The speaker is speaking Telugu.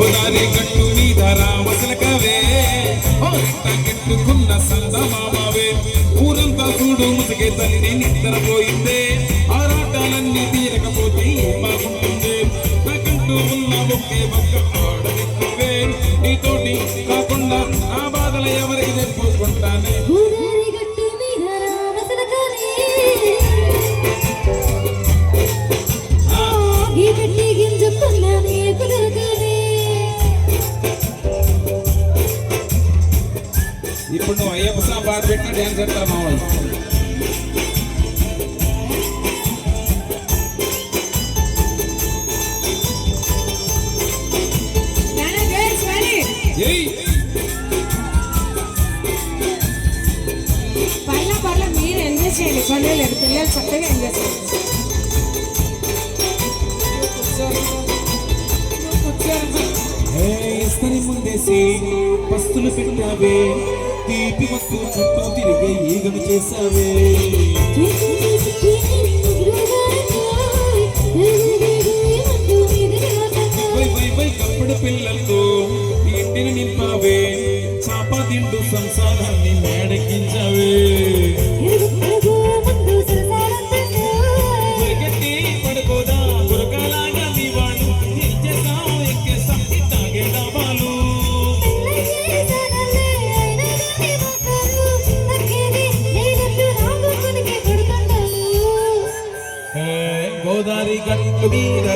గోదారి గట్టు మీద రామసలకవే కెట్టుకున్న సందమామవే ఊరంతా చూడు ముసగే తల్లి నిద్రపోయిందే ఆరాటాలన్నీ తీరకపోతే బాగుంటుంది నాకంటూ ఉన్న ఒకే ఒక్క ఆడనివే నీతోటి కాకుండా నా బాధలు ఎవరికి చెప్పుకుంటానే ఇప్పుడు నువ్వు అయ్యప్ప సాంగ్ పాట పెట్టిన డ్యాన్స్ చేస్తారు మా వాళ్ళు పర్ల మీరు ఎంజాయ్ చేయండి పర్లేదు పిల్లలు చక్కగా ఎంజాయ్ చేయండి ఇస్తని ముందేసి పస్తులు పెట్టావే తీపి వస్తు చుట్టూ తిరిగే ఈగను చేసావే కప్పుడు పిల్లలతో ఇంటిని నింపావే చాప తింటూ సంసారాన్ని మేడకించావే పడుకోదా గురకాలాగా మీ వాళ్ళు ఎక్కేసావు ఎక్కేసాం ఇట్టాగే డాబాలు గోదారి గట్టు మీద